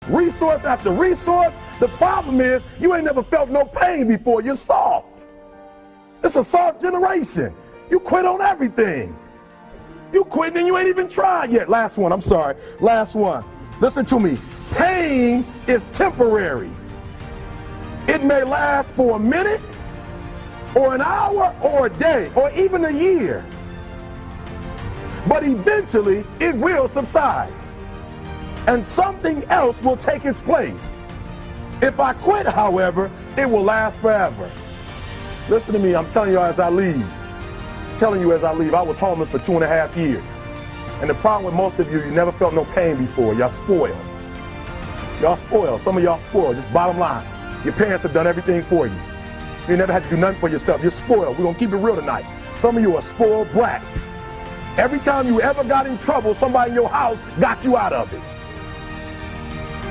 resource after resource. The problem is you ain't never felt no pain before. You're soft. It's a soft generation. You quit on everything. You quit and you ain't even tried yet. Last one, I'm sorry. Last one. Listen to me. Pain is temporary. It may last for a minute or an hour or a day or even a year. But eventually it will subside and something else will take its place. If I quit, however, it will last forever. Listen to me, I'm telling you as I leave. I was homeless for 2.5 years. And the problem with most of you, you never felt no pain before. Y'all spoiled. Y'all spoiled. Some of y'all spoiled, just bottom line. Your parents have done everything for you. You never had to do nothing for yourself. You're spoiled. We're gonna keep it real tonight. Some of you are spoiled brats. Every time you ever got in trouble, somebody in your house got you out of it.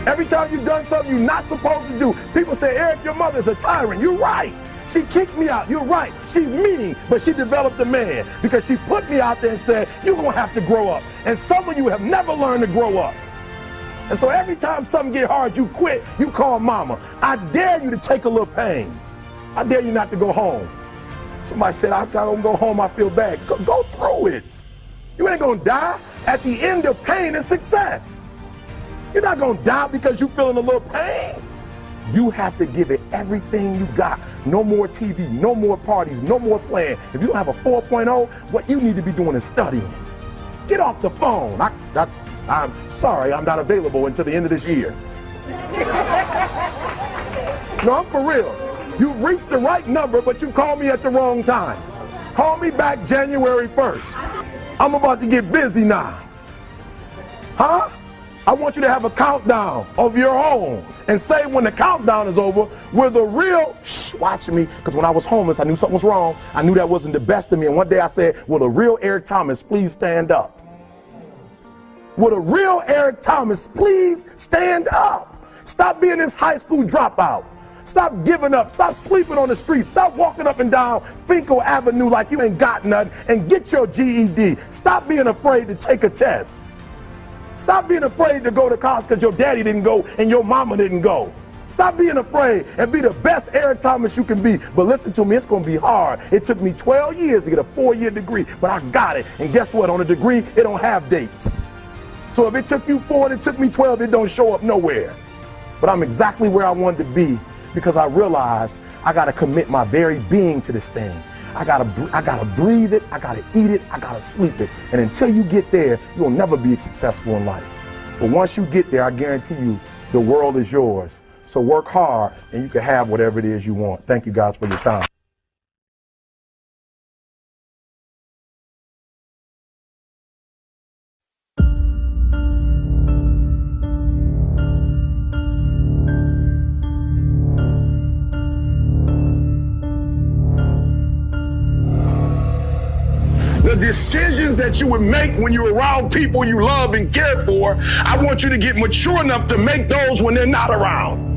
Every time you've done something you're not supposed to do, people say, Eric, your mother's a tyrant. You're right. She kicked me out. You're right. She's mean, but she developed a man because she put me out there and said, you're going to have to grow up. And some of you have never learned to grow up. And so every time something get hard, you quit, you call mama. I dare you to take a little pain. I dare you not to go home. Somebody said, I don't go home, I feel bad. Go through it. You ain't going to die. At the end of pain is success. You're not going to die because you're feeling a little pain. You have to give it everything you got. No more TV, no more parties, no more playing. If you don't have a 4.0, what you need to be doing is studying. Get off the phone. I'm sorry, I'm not available until the end of this year. No, I'm for real. You reached the right number, but you called me at the wrong time. Call me back January 1st. I'm about to get busy now. Huh? I want you to have a countdown of your own and say when the countdown is over, we're the real, watch me, because when I was homeless, I knew something was wrong. I knew that wasn't the best of me. And one day I said, will the real Eric Thomas please stand up? Will the real Eric Thomas please stand up? Stop being this high school dropout. Stop giving up. Stop sleeping on the street. Stop walking up and down Finkel Avenue like you ain't got nothing and get your GED. Stop being afraid to take a test. Stop being afraid to go to college because your daddy didn't go and your mama didn't go. Stop being afraid and be the best Eric Thomas you can be. But listen to me, it's going to be hard. It took me 12 years to get a 4-year degree, but I got it. And guess what? On a degree, it don't have dates. So if it took you 4 and it took me 12, it don't show up nowhere. But I'm exactly where I wanted to be because I realized I got to commit my very being to this thing. I gotta breathe it, I gotta eat it, I gotta sleep it. And until you get there, you'll never be successful in life. But once you get there, I guarantee you, the world is yours. So work hard and you can have whatever it is you want. Thank you guys for your time. The decisions that you would make when you're around people you love and care for, I want you to get mature enough to make those when they're not around.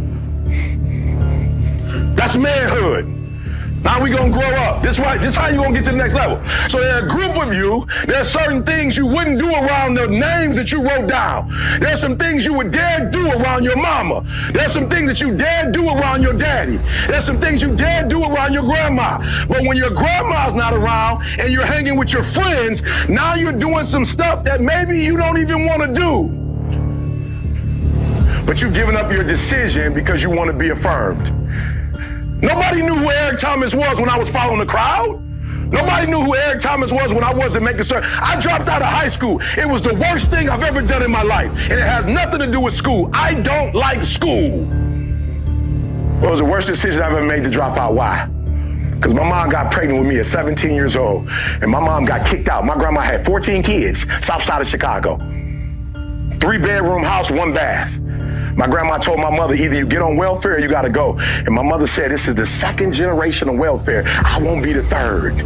That's manhood. Now we gonna grow up. This is how you gonna get to the next level. So there are a group of you, there are certain things you wouldn't do around the names that you wrote down. There are some things you would dare do around your mama. There are some things that you dare do around your daddy. There's some things you dare do around your grandma. But when your grandma's not around and you're hanging with your friends, now you're doing some stuff that maybe you don't even wanna do. But you've given up your decision because you wanna be affirmed. Nobody knew who Eric Thomas was when I was following the crowd. Nobody knew who Eric Thomas was when I wasn't making certain. I dropped out of high school. It was the worst thing I've ever done in my life. And it has nothing to do with school. I don't like school. It was the worst decision I've ever made to drop out. Why? Because my mom got pregnant with me at 17 years old. And my mom got kicked out. My grandma had 14 kids, south side of Chicago. 3-bedroom house, 1 bath. My grandma told my mother, either you get on welfare or you gotta go. And my mother said, this is the 2nd generation of welfare. I won't be the 3rd.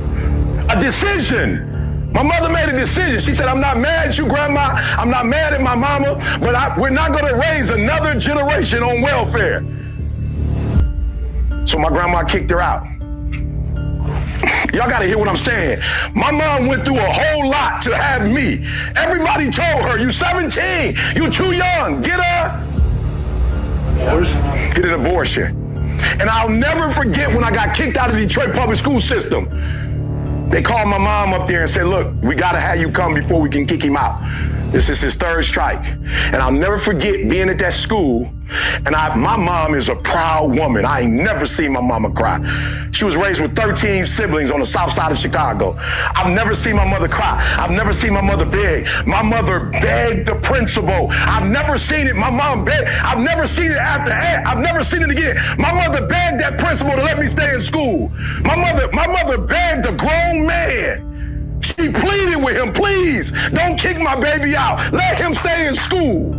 A decision. My mother made a decision. She said, I'm not mad at you, Grandma. I'm not mad at my mama, but we're not gonna raise another generation on welfare. So my grandma kicked her out. Y'all gotta hear what I'm saying. My mom went through a whole lot to have me. Everybody told her, you 17, you too young, get her. get an abortion. And I'll never forget when I got kicked out of the Detroit public school system. They called my mom up there and said, look, we got to have you come before we can kick him out. This is his third strike. And I'll never forget being at that school. And my mom is a proud woman. I ain't never seen my mama cry. She was raised with 13 siblings on the south side of Chicago. I've never seen my mother cry. I've never seen my mother beg. My mother begged the principal. I've never seen it. My mom begged. I've never seen it after. I've never seen it again. My mother begged that principal to let me stay in school. My mother begged a grown man. She pleaded with him, please, don't kick my baby out. Let him stay in school.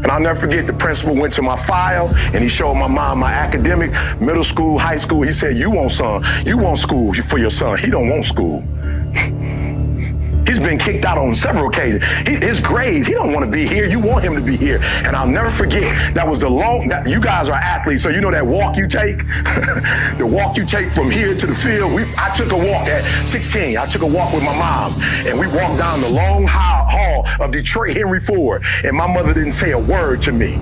And I'll never forget, the principal went to my file and he showed my mom my academic, middle school, high school. He said, you want school for your son. He don't want school. He's been kicked out on several occasions. His grades, he don't want to be here. You want him to be here. And I'll never forget, that was you guys are athletes, so you know that walk you take? The walk you take from here to the field. I took a walk at 16. I took a walk with my mom, and we walked down the long hall of Detroit Henry Ford, and my mother didn't say a word to me.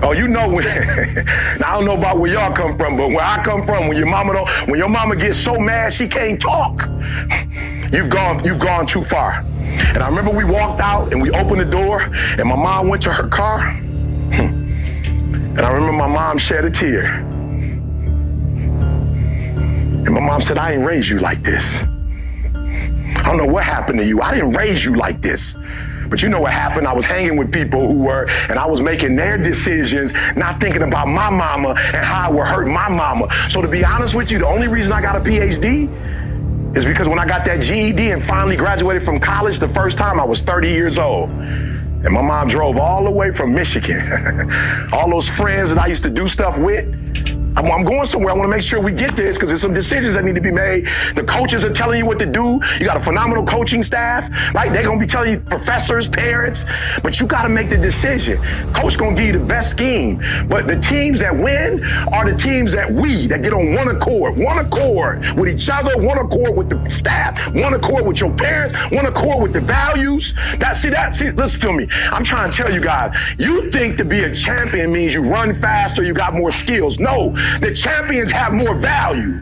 Oh, you know, now I don't know about where y'all come from, but where I come from, when your mama gets so mad she can't talk, you've gone too far. And I remember we walked out and we opened the door and my mom went to her car. And I remember my mom shed a tear. And my mom said, I ain't raised you like this. I don't know what happened to you. I didn't raise you like this. But you know what happened? I was hanging with people and I was making their decisions, not thinking about my mama and how it would hurt my mama. So to be honest with you, the only reason I got a PhD is because when I got that GED and finally graduated from college the first time, I was 30 years old. And my mom drove all the way from Michigan. All those friends that I used to do stuff with. I'm going somewhere. I want to make sure we get this because there's some decisions that need to be made. The coaches are telling you what to do. You got a phenomenal coaching staff, right? They're going to be telling you, professors, parents, but you got to make the decision. Coach going to give you the best scheme. But the teams that win are the teams that get on one accord with each other, one accord with the staff, one accord with your parents, one accord with the values. See, listen to me. I'm trying to tell you guys, you think to be a champion means you run faster, you got more skills. No. The champions have more value.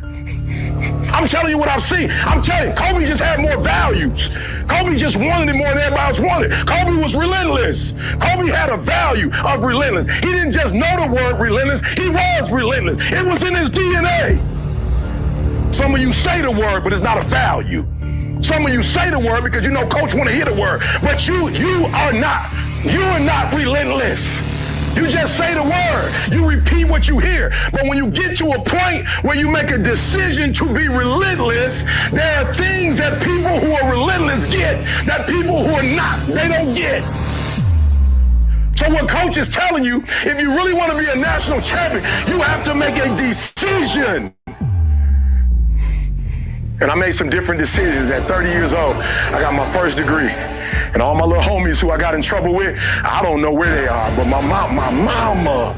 I'm telling you what I've seen. I'm telling you, Kobe just had more values. Kobe just wanted it more than everybody else wanted. Kobe was relentless. Kobe had a value of relentless. He didn't just know the word relentless. He was relentless. It was in his DNA. Some of you say the word, but it's not a value. Some of you say the word because you know coach want to hear the word, but you are not relentless. You just say the word. You repeat what you hear. But when you get to a point where you make a decision to be relentless, there are things that people who are relentless get that people who are not, they don't get. So what coach is telling you, if you really want to be a national champion, you have to make a decision. And I made some different decisions. At 30 years old, I got my first degree. And all my little homies who I got in trouble with, I don't know where they are, but my mama,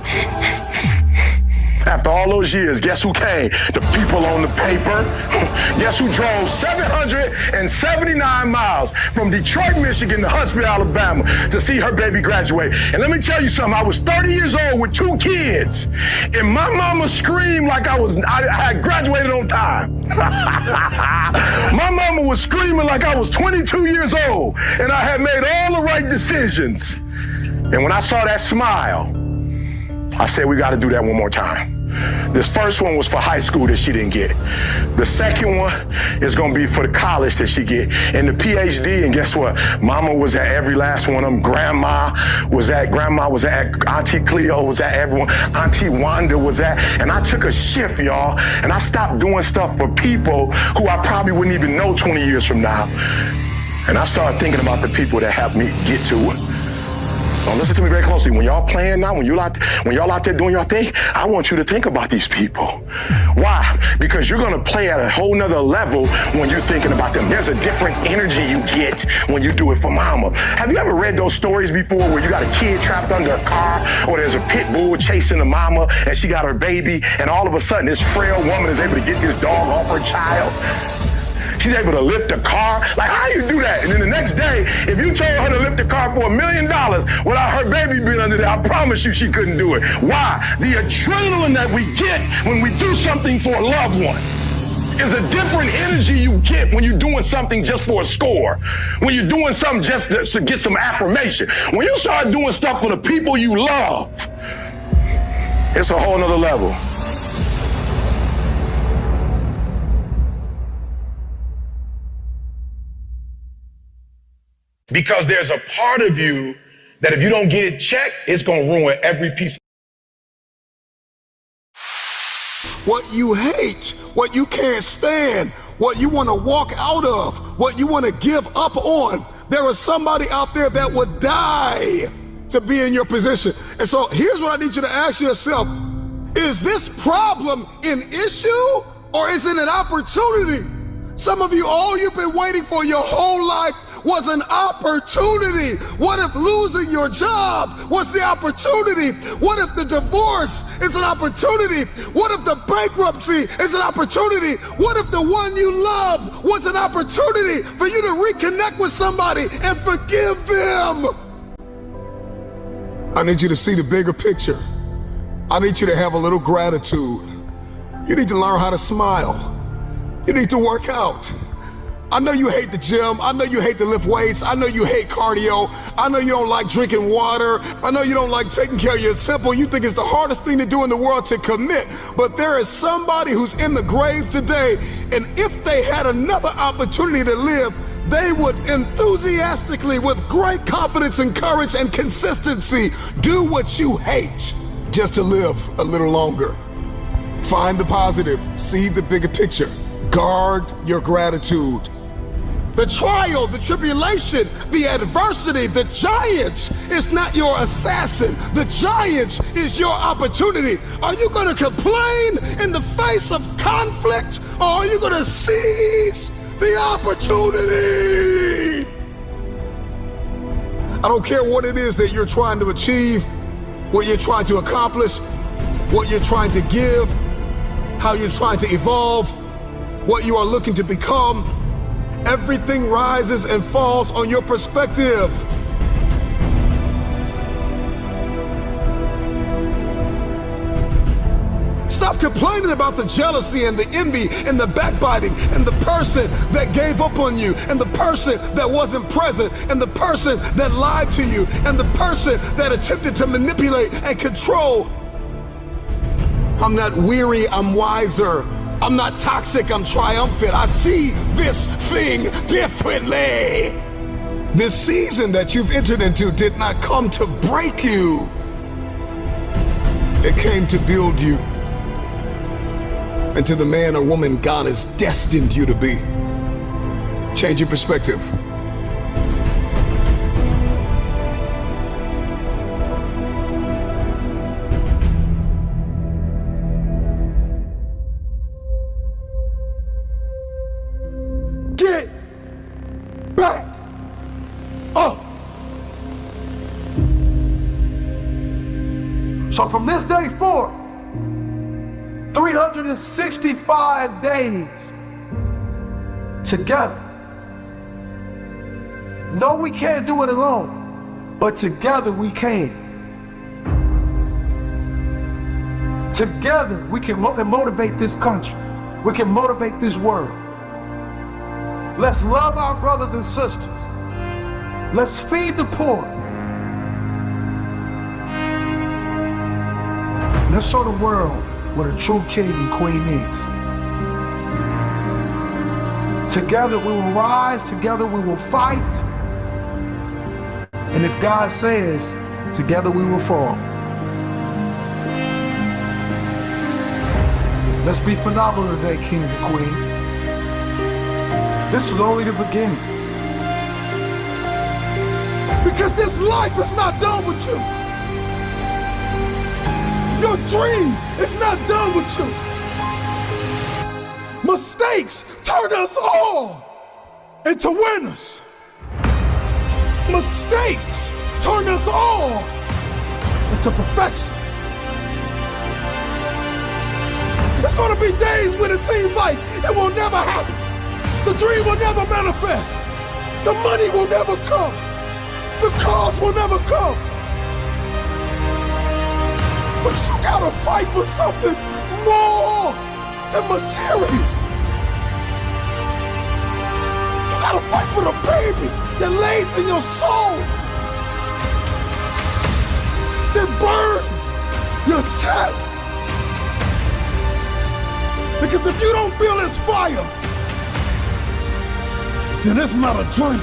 after all those years, guess who came? The people on the paper. Guess who drove 779 miles from Detroit, Michigan to Huntsville, Alabama to see her baby graduate. And let me tell you something, I was 30 years old with 2 kids, and my mama screamed like I had graduated on time. My mama was screaming like I was 22 years old, and I had made all the right decisions. And when I saw that smile, I said, we got to do that one more time. This first one was for high school that she didn't get. The second one is going to be for the college that she get. And the PhD, and guess what? Mama was at every last one of them. Grandma was at, Auntie Cleo was at everyone. Auntie Wanda was at. And I took a shift, y'all, and I stopped doing stuff for people who I probably wouldn't even know 20 years from now. And I started thinking about the people that helped me get to it. Now listen to me very closely. When y'all playing now, when y'all out there doing your thing, I want you to think about these people. Why? Because you're gonna play at a whole nother level when you're thinking about them. There's a different energy you get when you do it for mama. Have you ever read those stories before where you got a kid trapped under a car, or there's a pit bull chasing the mama and she got her baby, and all of a sudden this frail woman is able to get this dog off her child? she's able to lift a car. Like, how you do that? And then the next day, if you told her to lift a car for $1 million without her baby being under there, I promise you she couldn't do it. Why? The adrenaline that we get when we do something for a loved one is a different energy you get when you're doing something just for a score, when you're doing something just to get some affirmation. When you start doing stuff for the people you love, it's a whole nother level. Because there's a part of you that if you don't get it checked, it's going to ruin every piece. What you hate, what you can't stand, what you want to walk out of, what you want to give up on. There is somebody out there that would die to be in your position. And so here's what I need you to ask yourself. Is this problem an issue or is it an opportunity? Some of you, all you've been waiting for your whole life was an opportunity. What if losing your job was the opportunity? What if the divorce is an opportunity? What if the bankruptcy is an opportunity? What if the one you love was an opportunity for you to reconnect with somebody and forgive them? I need you to see the bigger picture. I need you to have a little gratitude. You need to learn how to smile. You need to work out. I know you hate the gym. I know you hate to lift weights. I know you hate cardio. I know you don't like drinking water. I know you don't like taking care of your temple. You think it's the hardest thing to do in the world to commit. But there is somebody who's in the grave today, and if they had another opportunity to live, they would enthusiastically, with great confidence and courage and consistency, do what you hate just to live a little longer. Find the positive. See the bigger picture. Guard your gratitude. The trial, the tribulation, the adversity, the giant is not your assassin. The giant is your opportunity. Are you going to complain in the face of conflict, or are you going to seize the opportunity? I don't care what it is that you're trying to achieve, what you're trying to accomplish, what you're trying to give, how you're trying to evolve, what you are looking to become. Everything rises and falls on your perspective. Stop complaining about the jealousy and the envy and the backbiting and the person that gave up on you and the person that wasn't present and the person that lied to you and the person that attempted to manipulate and control. I'm not weary, I'm wiser. I'm not toxic, I'm triumphant. I see this thing differently. This season that you've entered into did not come to break you. It came to build you into the man or woman God has destined you to be. Change your perspective. Get back up. So from this day forward, 365 days together. No, we can't do it alone, but together we can. Together we can motivate this country. We can motivate this world. Let's love our brothers and sisters. Let's feed the poor. Let's show the world what a true king and queen is. Together we will rise, together we will fight. And if God says, together we will fall. Let's be phenomenal today, kings and queens. This was only the beginning. Because this life is not done with you. Your dream is not done with you. Mistakes turn us all into winners. Mistakes turn us all into perfections. There's gonna be days when it seems like it will never happen. The dream will never manifest. The money will never come. The cars will never come. But you gotta fight for something more than material. You gotta fight for the baby that lays in your soul, that burns your chest. Because if you don't feel this fire, then it's not a dream.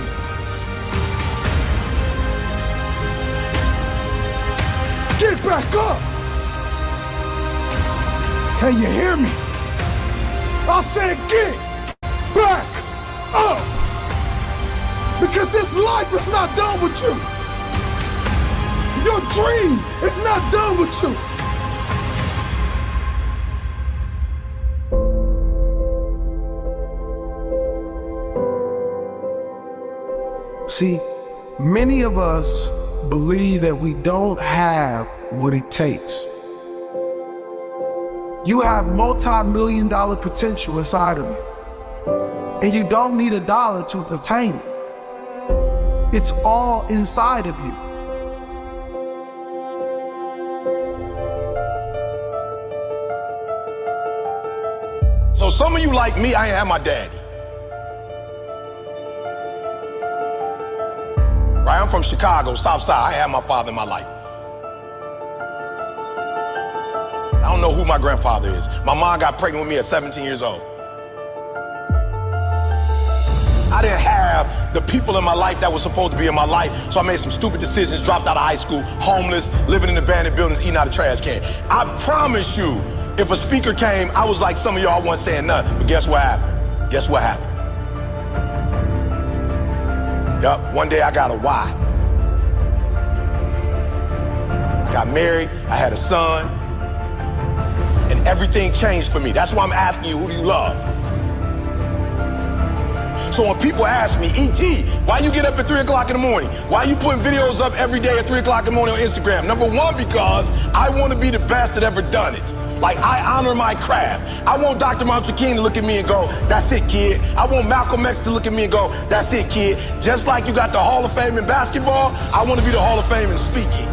Get back up. Can you hear me? I said get back up. Because this life is not done with you. Your dream is not done with you. See, many of us believe that we don't have what it takes. You have multi-million-dollar potential inside of you, and you don't need a dollar to obtain it. It's all inside of you. So some of you like me, I ain't have my daddy. Right, I'm from Chicago, South Side. I ain't had my father in my life. I don't know who my grandfather is. My mom got pregnant with me at 17 years old. I didn't have the people in my life that were supposed to be in my life, so I made some stupid decisions, dropped out of high school, homeless, living in abandoned buildings, eating out of trash can. I promise you, if a speaker came, I was like some of y'all, wasn't saying nothing, but guess what happened? Guess what happened? Yup, one day I got a why. I got married, I had a son, and everything changed for me. That's why I'm asking you, who do you love? So when people ask me, E.T., why you get up at 3 o'clock in the morning? Why you putting videos up every day at 3 o'clock in the morning on Instagram? Number one, because I want to be the best that ever done it. Like, I honor my craft. I want Dr. Martin Luther King to look at me and go, that's it, kid. I want Malcolm X to look at me and go, that's it, kid. Just like you got the Hall of Fame in basketball, I want to be the Hall of Fame in speaking.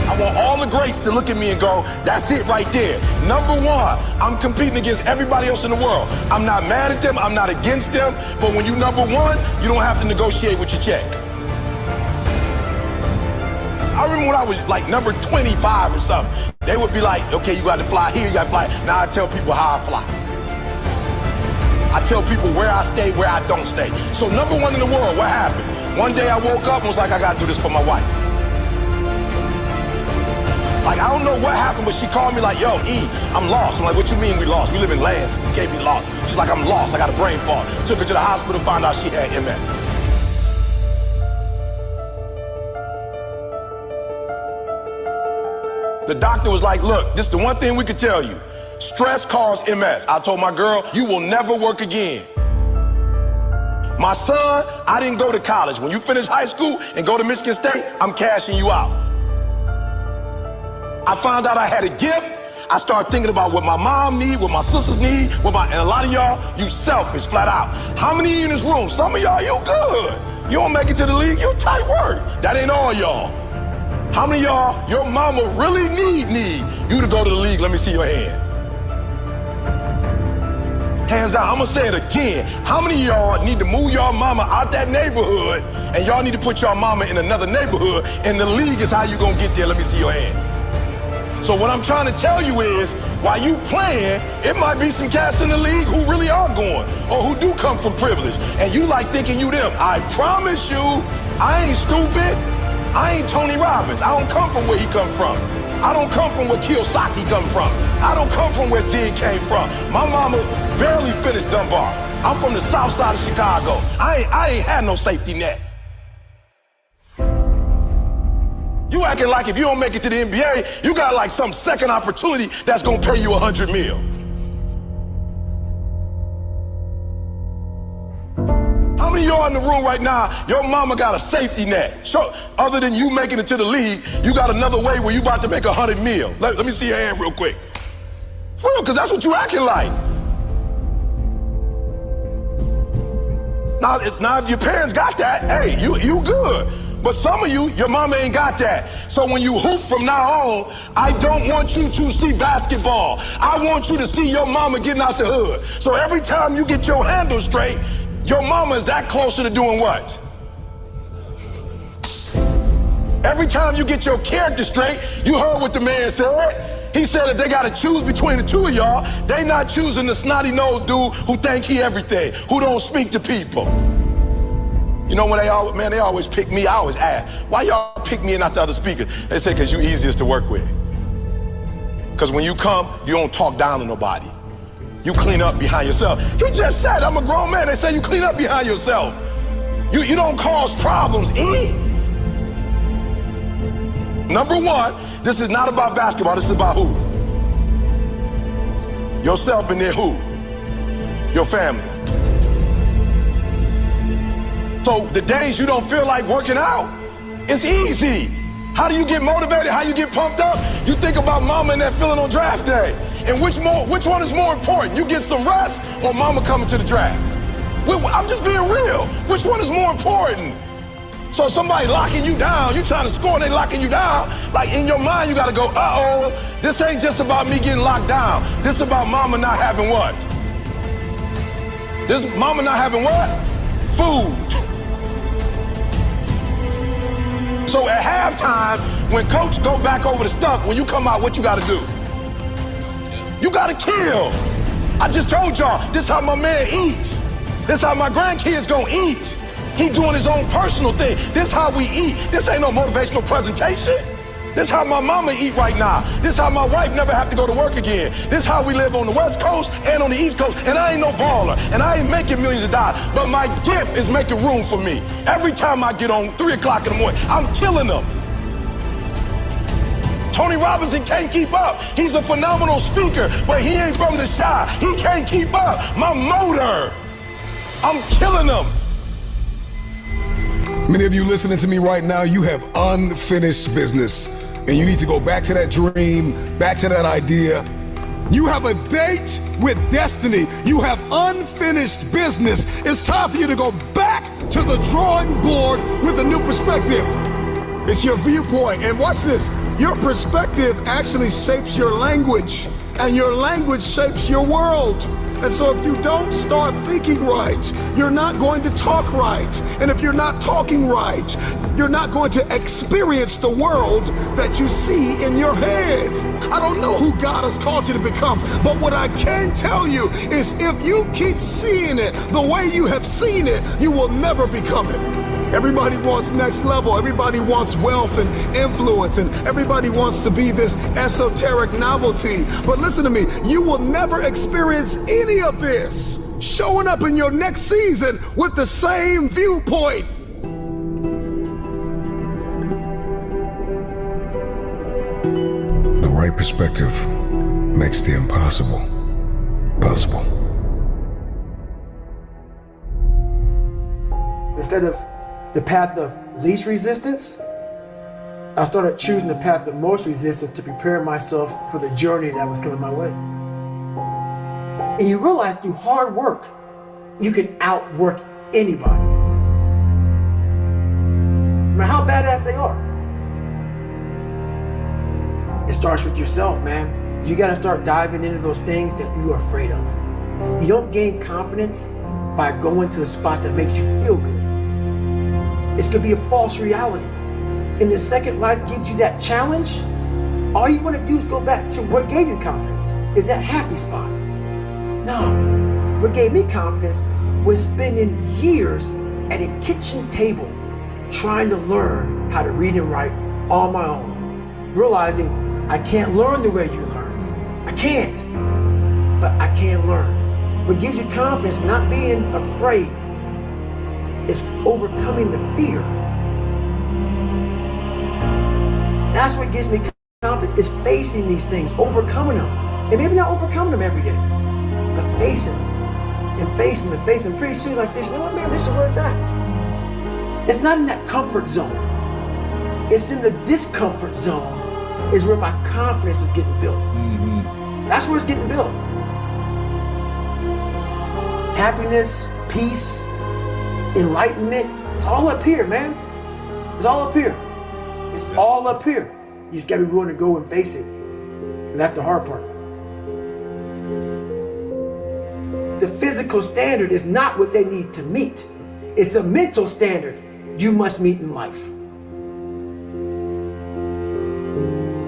I want all the greats to look at me and go, that's it right there. Number one, I'm competing against everybody else in the world. I'm not mad at them, I'm not against them, but when you number one, you don't have to negotiate with your check. I remember when I was like number 25 or something, they would be like, okay, you got to fly here, you got to fly. Now I tell people how I fly. I tell people where I stay, where I don't stay. So number one in the world, what happened? One day I woke up and was like, I got to do this for my wife. Like, I don't know what happened, but she called me like, yo, E, I'm lost. I'm like, what you mean we lost? We live in Lansing. You can't be lost. She's like, I'm lost. I got a brain fog. Took her to the hospital, found out she had MS. The doctor was like, look, this is the one thing we could tell you. Stress caused MS. I told my girl, you will never work again. My son, I didn't go to college. When you finish high school and go to Michigan State, I'm cashing you out. I found out I had a gift. I started thinking about what my mom need, what my sisters need, and a lot of y'all, you selfish, flat out. How many of you in this room? Some of y'all, you good. You don't make it to the league, you tight work. That ain't all y'all. How many of y'all, your mama really need you to go to the league? Let me see your hand. Hands down, I'm gonna say it again. How many of y'all need to move your mama out that neighborhood and y'all need to put your mama in another neighborhood and the league is how you gonna get there? Let me see your hand. So what I'm trying to tell you is, while you playing, it might be some cats in the league who really are going, or who do come from privilege, and you like thinking you them. I promise you, I ain't stupid. I ain't Tony Robbins. I don't come from where he come from. I don't come from where Kiyosaki come from. I don't come from where Zig came from. My mama barely finished Dunbar. I'm from the south side of Chicago. I ain't had no safety net. You acting like if you don't make it to the NBA, you got like some second opportunity that's gonna pay you $100 million. How many of y'all in the room right now, your mama got a safety net? So, other than you making it to the league, you got another way where you about to make $100 million. Let me see your hand real quick. For real, because that's what you acting like. Now if your parents got that, hey, you good. But some of you, your mama ain't got that. So when you hoop from now on, I don't want you to see basketball. I want you to see your mama getting out the hood. So every time you get your handle straight, your mama is that closer to doing what? Every time you get your character straight, you heard what the man said. He said that they gotta choose between the two of y'all. They not choosing the snotty-nosed dude who think he everything, who don't speak to people. You know, when they always pick me, I always ask, why y'all pick me and not the other speakers? They say, because you easiest to work with. Because when you come, you don't talk down to nobody. You clean up behind yourself. He just said, I'm a grown man. They say you clean up behind yourself. You don't cause problems, Number one, this is not about basketball, this is about who? Yourself and then who? Your family. So the days you don't feel like working out, it's easy. How do you get motivated? How you get pumped up? You think about mama and that feeling on draft day. And which one is more important? You get some rest or mama coming to the draft? I'm just being real. Which one is more important? So somebody locking you down, you trying to score and they locking you down, like in your mind you gotta go, uh-oh, this ain't just about me getting locked down. This is about mama not having what? This mama not having what? Food. So at halftime, when coach go back over the stuff, when you come out, what you gotta do? You gotta kill. I just told y'all, this how my man eats. This how my grandkids gonna eat. He doing his own personal thing. This how we eat. This ain't no motivational presentation. This how my mama eat right now. This how my wife never have to go to work again. This how we live on the West Coast and on the East Coast. And I ain't no baller. And I ain't making millions of dollars. But my gift is making room for me. Every time I get on 3 o'clock in the morning, I'm killing them. Tony Robinson can't keep up. He's a phenomenal speaker, but he ain't from the Chi. He can't keep up. My motor. I'm killing them. Many of you listening to me right now, you have unfinished business. And you need to go back to that dream, back to that idea. You have a date with destiny. You have unfinished business. It's time for you to go back to the drawing board with a new perspective. It's your viewpoint. And watch this. Your perspective actually shapes your language, and your language shapes your world. And so if you don't start thinking right, you're not going to talk right. And if you're not talking right, you're not going to experience the world that you see in your head. I don't know who God has called you to become, but what I can tell you is if you keep seeing it the way you have seen it, you will never become it. Everybody wants next level. Everybody wants wealth and influence, and everybody wants to be this esoteric novelty. But listen to me, you will never experience any of this showing up in your next season with the same viewpoint. The right perspective makes the impossible possible. Instead of the path of least resistance, I started choosing the path of most resistance to prepare myself for the journey that was coming my way. And you realize through hard work, you can outwork anybody, no matter how badass they are. It starts with yourself, man. You gotta start diving into those things that you are afraid of. You don't gain confidence by going to the spot that makes you feel good. It's gonna be a false reality. And the second life gives you that challenge, all you wanna do is go back to what gave you confidence, is that happy spot. No, what gave me confidence was spending years at a kitchen table trying to learn how to read and write on my own, realizing I can't learn the way you learn. I can't, but I can learn. What gives you confidence, not being afraid, is overcoming the fear. That's what gives me confidence, is facing these things, overcoming them. And maybe not overcoming them every day, but facing them and facing them and facing them. Pretty soon like this, you know what, man, this is where it's at. It's not in that comfort zone. It's in the discomfort zone is where my confidence is getting built. That's where it's getting built. Happiness, peace, enlightenment, it's all up here, man. It's all up here. It's all up here. You just gotta be willing to go and face it. And that's the hard part. The physical standard is not what they need to meet. It's a mental standard you must meet in life.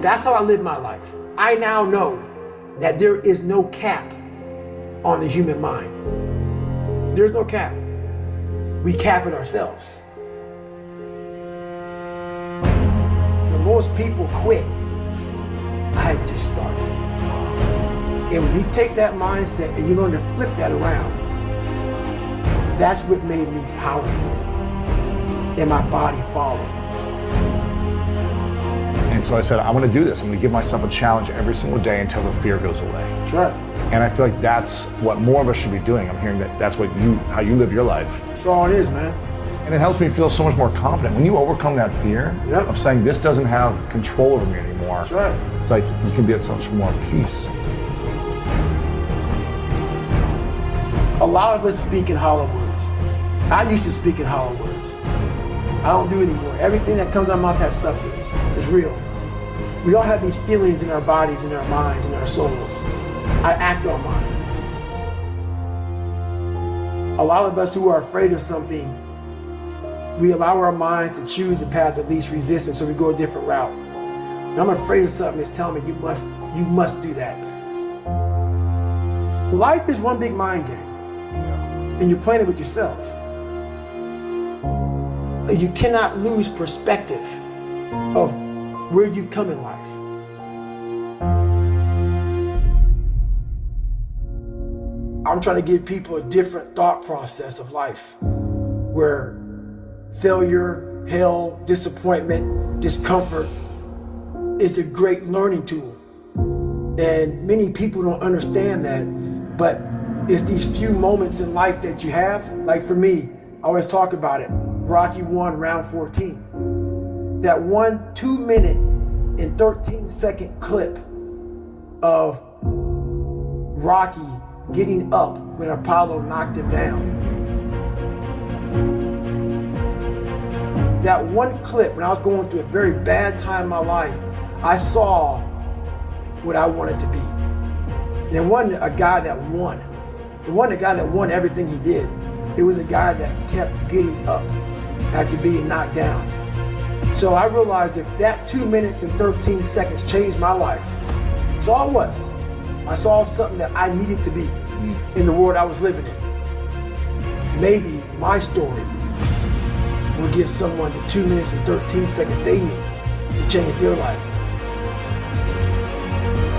That's how I live my life. I now know that there is no cap on the human mind. There's no cap. We cap it ourselves. When most people quit, I had just started. And when you take that mindset and you learn to flip that around, that's what made me powerful. And my body followed. And so I said, I'm gonna do this. I'm gonna give myself a challenge every single day until the fear goes away. That's right. And I feel like that's what more of us should be doing. I'm hearing that that's how you live your life. That's all it is, man. And it helps me feel so much more confident. When you overcome that fear of saying this doesn't have control over me anymore, That's right. it's like you can be at so much more peace. A lot of us speak in hollow words. I used to speak in hollow words. I don't do it anymore. Everything that comes out of my mouth has substance. It's real. We all have these feelings in our bodies, in our minds, in our souls. I act on mine. A lot of us who are afraid of something, we allow our minds to choose the path of least resistance, so we go a different route. And I'm afraid of something that's telling me you must do that. Life is one big mind game. And you're playing it with yourself. You cannot lose perspective of where you've come in life. I'm trying to give people a different thought process of life, where failure, hell, disappointment, discomfort is a great learning tool. And many people don't understand that, but it's these few moments in life that you have. Like for me, I always talk about it. Rocky 1, round 14. That 1 2-minute and 13-second clip of Rocky getting up when Apollo knocked him down. That one clip, when I was going through a very bad time in my life, I saw what I wanted to be. And it wasn't a guy that won. It wasn't a guy that won everything he did. It was a guy that kept getting up after being knocked down. So I realized if that 2 minutes and 13 seconds changed my life, that's all it was. I saw something that I needed to be in the world I was living in. Maybe my story will give someone the 2 minutes and 13 seconds they need to change their life.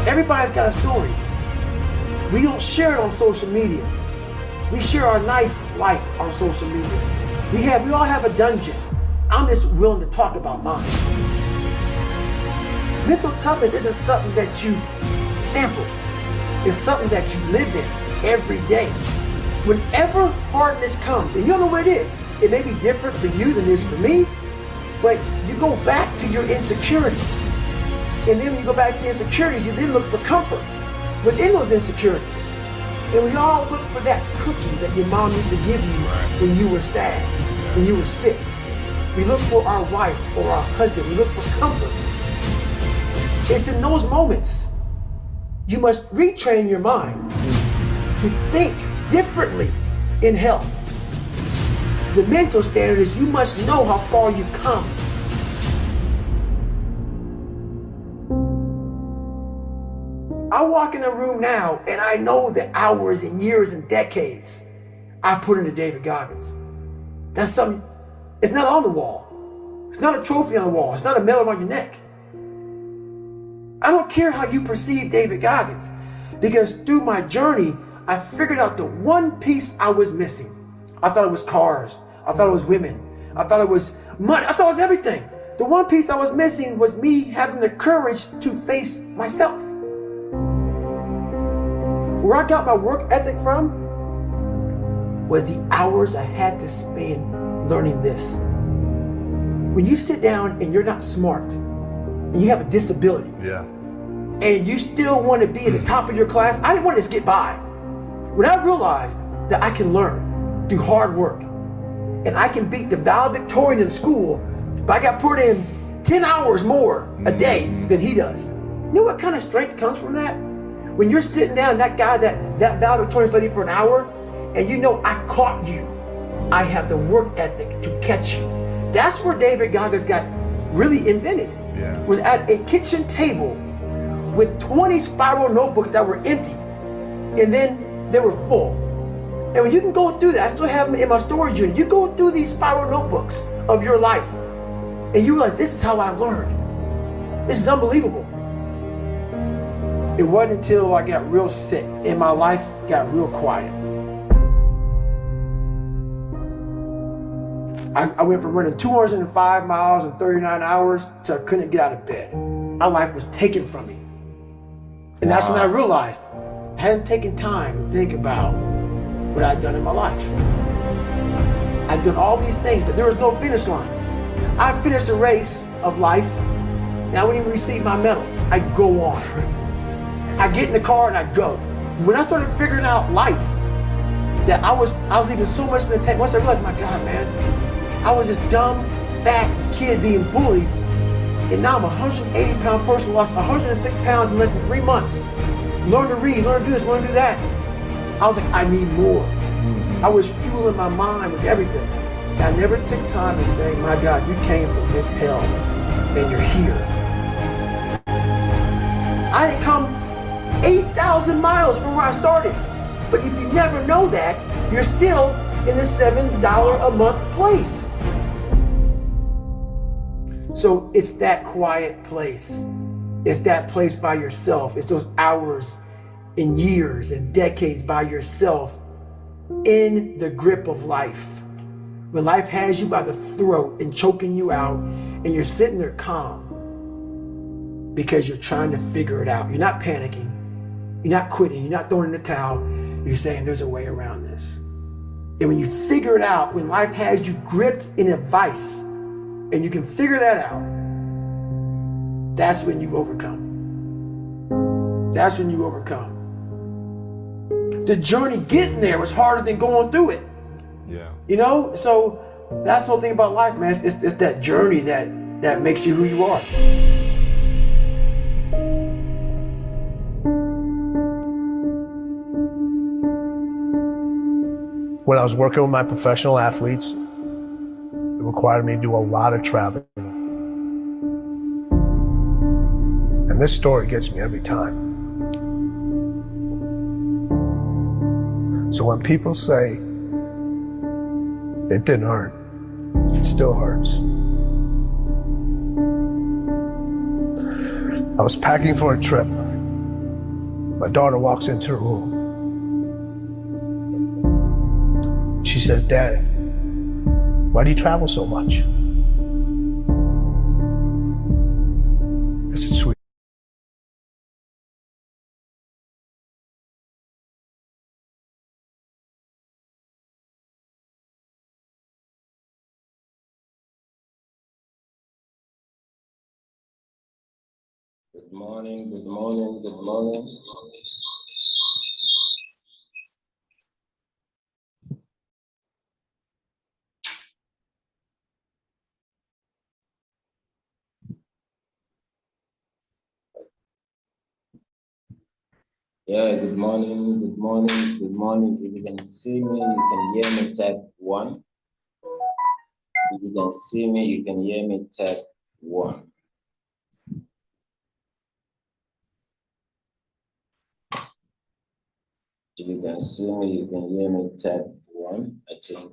Everybody's got a story. We don't share it on social media. We share our nice life on social media. We all have a dungeon. I'm just willing to talk about mine. Mental toughness isn't something that you sample. It's something that you live in every day. Whenever hardness comes, and you don't know what it is, it may be different for you than it is for me, but you go back to your insecurities. And then when you go back to the insecurities, you then look for comfort within those insecurities. And we all look for that cookie that your mom used to give you when you were sad, when you were sick. We look for our wife or our husband. We look for comfort. It's in those moments you must retrain your mind to think differently in health. The mental standard is you must know how far you've come. I walk in a room now and I know the hours and years and decades I put into David Goggins. That's something, it's not on the wall. It's not a trophy on the wall. It's not a medal around your neck. I don't care how you perceive David Goggins, because through my journey, I figured out the one piece I was missing. I thought it was cars. I thought it was women. I thought it was money. I thought it was everything. The one piece I was missing was me having the courage to face myself. Where I got my work ethic from was the hours I had to spend learning this. When you sit down and you're not smart, and you have a disability, and you still want to be at the top of your class, I didn't want to just get by. When I realized that I can learn through hard work and I can beat the valedictorian in school, but I got put in 10 hours more a day than he does. You know what kind of strength comes from that? When you're sitting down, that guy that valedictorian studied for an hour, and you know I caught you. I have the work ethic to catch you. That's where David Goggins got really invented. Yeah. Was at a kitchen table with 20 spiral notebooks that were empty, and then they were full. And when you can go through that, I still have them in my storage unit. You go through these spiral notebooks of your life, and you realize this is how I learned. This is unbelievable. It wasn't until I got real sick and my life got real quiet. I went from running 205 miles in 39 hours to I couldn't get out of bed. My life was taken from me. And that's when I realized I hadn't taken time to think about what I'd done in my life. I'd done all these things, but there was no finish line. I finished a race of life, and I wouldn't even receive my medal. I'd go on. I get in the car and I go. When I started figuring out life, that I was leaving so much in the tank. Once I realized, my God, man, I was this dumb, fat kid being bullied, and now I'm a 180-pound person, lost 106 pounds in less than 3 months. Learn to read, learn to do this, learn to do that. I was like, I need more. I was fueling my mind with everything. And I never took time to say, my God, you came from this hell, and you're here. I had come 8,000 miles from where I started. But if you never know that, you're still in the $7 a month place. So it's that quiet place. It's that place by yourself. It's those hours and years and decades by yourself in the grip of life. When life has you by the throat and choking you out, and you're sitting there calm because you're trying to figure it out. You're not panicking. You're not quitting. You're not throwing in the towel. You're saying there's a way around this. And when you figure it out, when life has you gripped in a vice, and you can figure that out, that's when you overcome. That's when you overcome. The journey getting there was harder than going through it. Yeah. You know? So that's the whole thing about life, man. It's that journey that makes you who you are. When I was working with my professional athletes, it required me to do a lot of traveling. And this story gets me every time. So when people say it didn't hurt, it still hurts. I was packing for a trip. My daughter walks into the room. She says, "Dad, why do you travel so much?" I said, "Sweet." Good morning, good morning, good morning. Yeah, good morning, good morning, good morning. If you can see me, you can hear me, type 1. If you can see me, you can hear me, type 1. If you can see me, you can hear me, type 1. I think.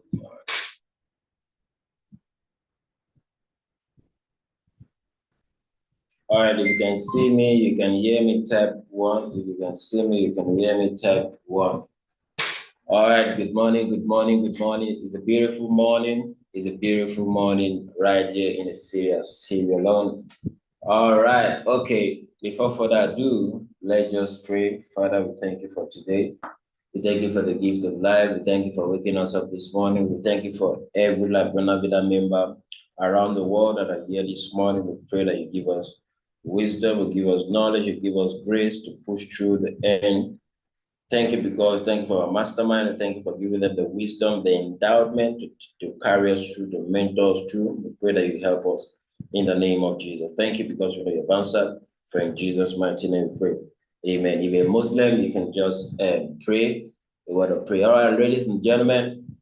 All right, if you can see me, you can hear me, type 1. If you can see me, you can hear me, type 1. All right, good morning, good morning, good morning. It's a beautiful morning. It's a beautiful morning right here in the city of Sierra Leone. All right, okay. Before further ado, let's just pray. Father, we thank you for today. We thank you for the gift of life. We thank you for waking us up this morning. We thank you for every La Buena Vida member around the world that are here this morning. We pray that you give us wisdom, you give us knowledge, you give us grace to push through the end Thank you for our mastermind, and thank you for giving them the wisdom, the endowment to carry us through, to mentor us through. We pray that you help us in the name of Jesus. Thank you because we know you've answered. For in Jesus' mighty name we pray. Amen. If you're a Muslim, you can just pray a word of prayer. All right, ladies and gentlemen,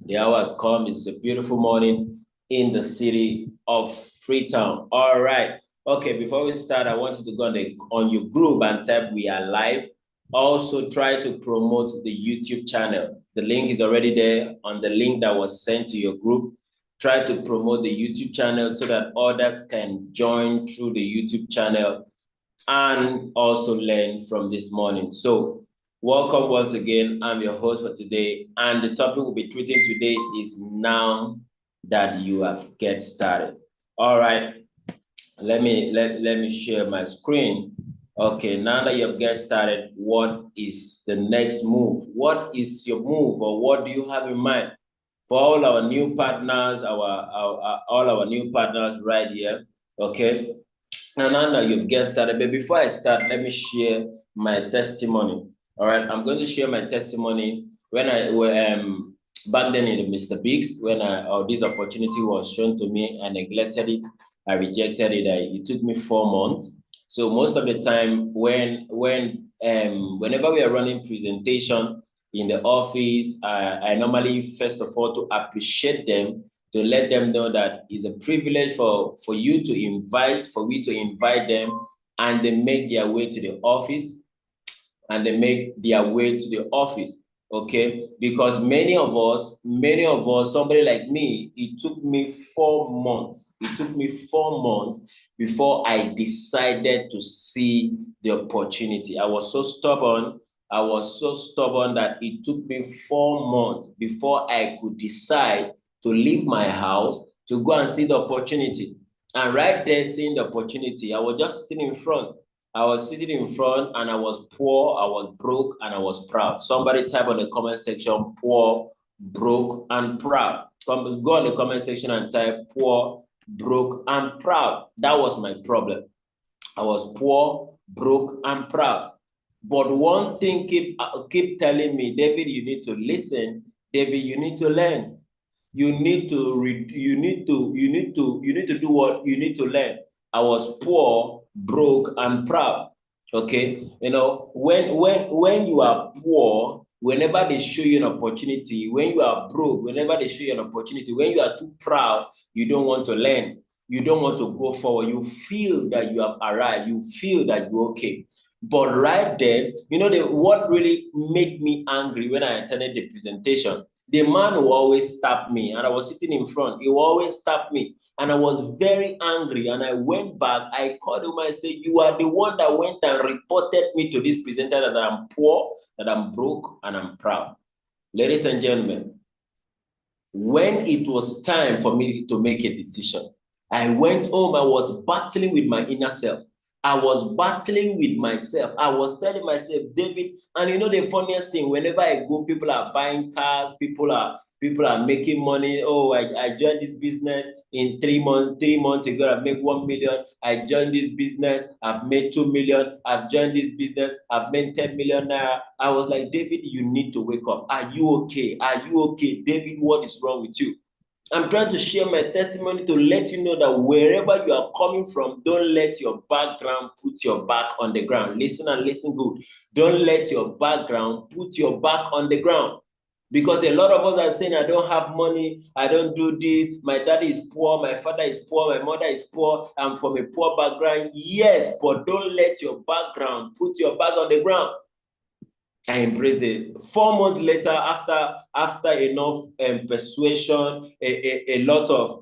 the hour has come. It's a beautiful morning in the city of Freetown. All right. Okay, before we start, I want you to go on your group and type "We are live." Also, try to promote the YouTube channel. The link is already there on the link that was sent to your group. Try to promote the YouTube channel so that others can join through the YouTube channel and also learn from this morning. So, welcome once again. I'm your host for today, and the topic we'll be treating today is now that you have get started. All right, let me share my screen. Okay, now that you have get started, what is the next move? What is your move, or what do you have in mind? For all our new partners, all our new partners right here, okay? And now that you've get started, but before I start, let me share my testimony. All right, I'm going to share my testimony when I back then in Mr. Biggs, when this opportunity was shown to me, I neglected it, I rejected it. It took me 4 months. So most of the time, whenever we are running presentation in the office, I normally first of all to appreciate them, to let them know that it's a privilege for me to invite them, and they make their way to the office, okay? Because many of us, somebody like me, it took me 4 months. It took me 4 months before I decided to see the opportunity. I was so stubborn that it took me 4 months before I could decide to leave my house to go and see the opportunity. And right there, seeing the opportunity, I was just sitting in front. I was sitting in front, and I was poor, I was broke, and I was proud. Somebody type on the comment section, poor, broke, and proud. Go on the comment section and type poor, broke, and proud. That was my problem. I was poor, broke, and proud. But one thing keep telling me, David, you need to listen. David, you need to learn. You need to do what you need to learn. I was poor, broke, and proud. Okay, you know, when you are poor, whenever they show you an opportunity, when you are broke, whenever they show you an opportunity, when you are too proud, you don't want to learn, you don't want to go forward, you feel that you have arrived, you feel that you're okay. But right there, you know, what really made me angry when I attended the presentation, the man who always stopped me, and I was sitting in front, he always stopped me. And I was very angry, and I went back, I called him, I said, you are the one that went and reported me to this presenter that I'm poor, that I'm broke, and I'm proud. Ladies and gentlemen, when it was time for me to make a decision, I went home, I was battling with my inner self. I was battling with myself. I was telling myself, David, and you know the funniest thing, whenever I go, people are buying cars, people are making money. Oh, I joined this business in 3 months. 3 months ago, I made 1 million. I joined this business, I've made 2 million. I've joined this business, I've made 10 million naira. I was like, David, you need to wake up. Are you okay? Are you okay? David, what is wrong with you? I'm trying to share my testimony to let you know that wherever you are coming from, don't let your background put your back on the ground. Listen and listen good. Don't let your background put your back on the ground. Because a lot of us are saying, I don't have money, I don't do this, my daddy is poor, my father is poor, my mother is poor, I'm from a poor background. Yes, but don't let your background put your back on the ground. I embraced it. 4 months later, after enough persuasion, a lot of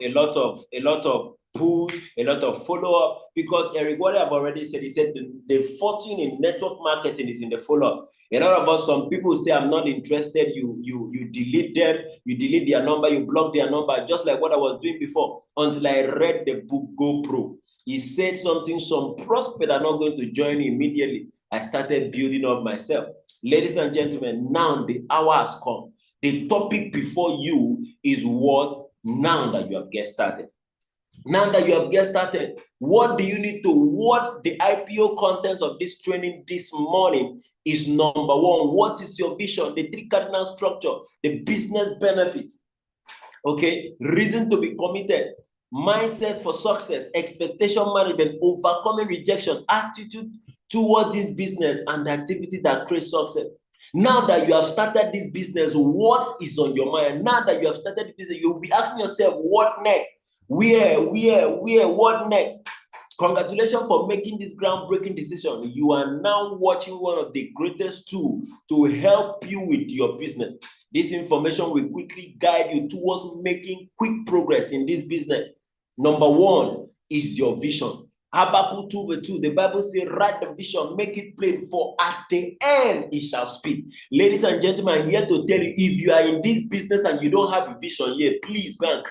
push, a lot of follow-up, because Eric Wally have already said, he said the fortune in network marketing is in the follow-up. A lot of us, some people say, I'm not interested, you delete them, you delete their number, you block their number, just like what I was doing before, until I read the book Go Pro. He said something, some prospects are not going to join you immediately. I started building up myself. Ladies and gentlemen, now the hour has come. The topic before you is what now that you have get started. Now that you have get started, what do you need to, what the IPO contents of this training this morning is number one, what is your vision, the 3 cardinal structure, the business benefit, okay, reason to be committed, mindset for success, expectation management, overcoming rejection, attitude towards this business and the activity that creates success. Now that you have started this business, what is on your mind? Now that you have started the business, you'll be asking yourself, what next? Where, what next? Congratulations for making this groundbreaking decision. You are now watching one of the greatest tools to help you with your business. This information will quickly guide you towards making quick progress in this business. Number one is your vision. Habakkuk 2:2, the Bible says, write the vision, make it plain, for at the end it shall speak. Ladies and gentlemen, I'm here to tell you, if you are in this business and you don't have a vision yet, please go and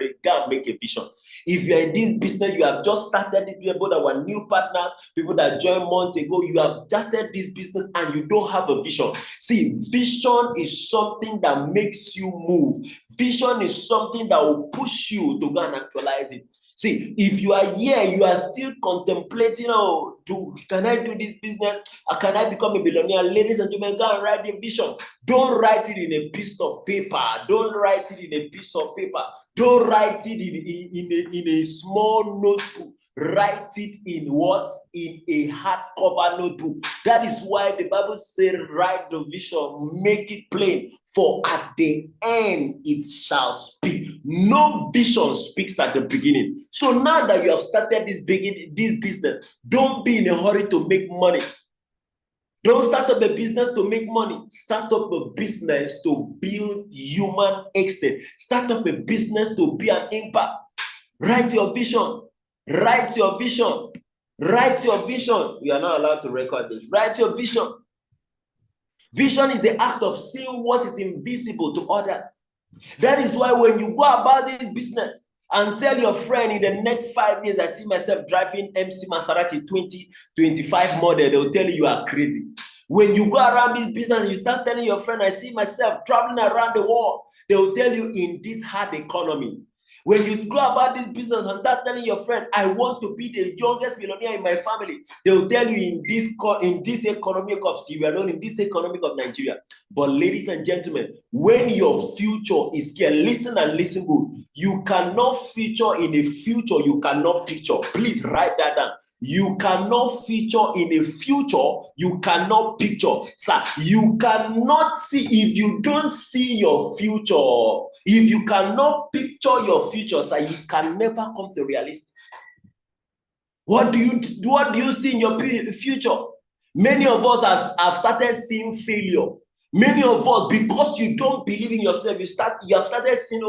make a vision. If you are in this business, you have just started it, both our new partners, people that joined months ago, you have started this business and you don't have a vision. See, vision is something that makes you move. Vision is something that will push you to go and actualize it. See, if you are here, you are still contemplating, can I do this business? Or can I become a billionaire? Ladies and gentlemen, go and write the vision. Don't write it in a piece of paper. Don't write it in a piece of paper. Don't write it in a small notebook. Write it in what? In a hardcover notebook. That is why the Bible says, write the vision, make it plain, for at the end it shall speak. No vision speaks at the beginning. So now that you have started this business, don't be in a hurry to make money. Don't start up a business to make money. Start up a business to build human extent. Start up a business to be an impact. Write your vision. Write your vision. Write your vision. We are not allowed to record this. Write your vision. Vision is the act of seeing what is invisible to others. That is why when you go about this business and tell your friend, in the next 5 years, I see myself driving MC Maserati 2025 model, they'll tell you are crazy. When you go around this business and you start telling your friend, I see myself traveling around the world, they will tell you, in this hard economy. When you go about this business and start telling your friend, I want to be the youngest millionaire in my family, they will tell you, in this economic of Sierra Leone, in this economic of Nigeria. But ladies and gentlemen, when your future is here, listen and listen good. You cannot feature in a future you cannot picture. Please write that down. You cannot feature in a future you cannot picture. Sir, you cannot see, if you don't see your future, if you cannot picture your future, sir, you can never come to reality. What do you see in your future? Many of us have started seeing failure. Many of us, because you don't believe in yourself, you have started seeing,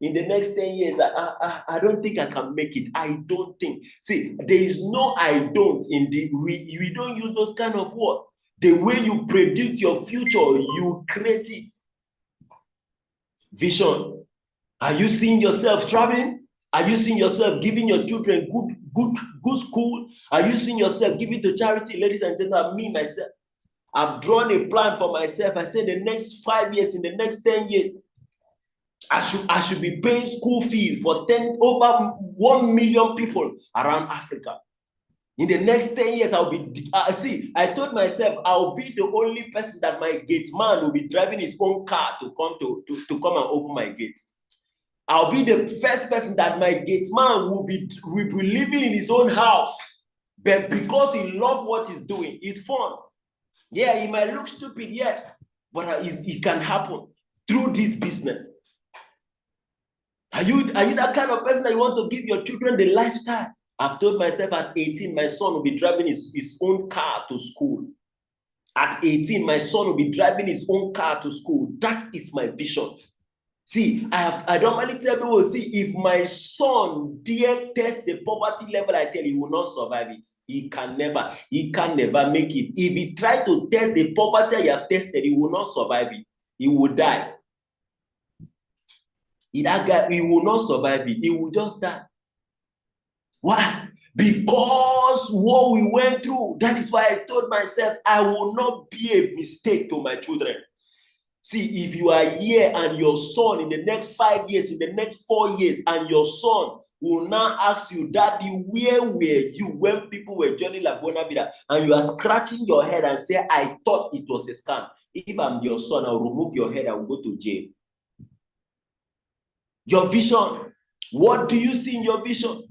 in the next 10 years, I don't think I can make it. I don't think. See, there is no I don't in we don't use those kind of words. The way you predict your future, you create it. Vision. Are you seeing yourself traveling? Are you seeing yourself giving your children good school? Are you seeing yourself giving to charity? Ladies and gentlemen, me, myself, I've drawn a plan for myself. I said, the next 5 years, in the next 10 years, I should be paying school fee for over 1 million people around Africa. In the next 10 years, I'll be, I told myself, I'll be the only person that my gate man will be driving his own car to come and open my gates. I'll be the first person that my gate man will be living in his own house. But because he loves what he's doing, it's fun. Yeah, he might look stupid, yes, but it can happen through this business. Are you that kind of person that you want to give your children the lifestyle? I've told myself at 18, my son will be driving his own car to school. At 18, my son will be driving his own car to school. That is my vision. See, I normally tell people, see, if my son dare test the poverty level, I tell you, he will not survive it. He can never make it. If he try to test the poverty he have tested, he will not survive it. He will die. That guy, he will not survive it. He will just die. Why? Because what we went through. That is why I told myself, I will not be a mistake to my children. See, if you are here and your son in the next 5 years, in the next 4 years, and your son will now ask you, Daddy, where were you when people were joining La Buena Vida? And you are scratching your head and say, I thought it was a scam. If I'm your son, I'll remove your head, I'll go to jail. Your vision. What do you see in your vision?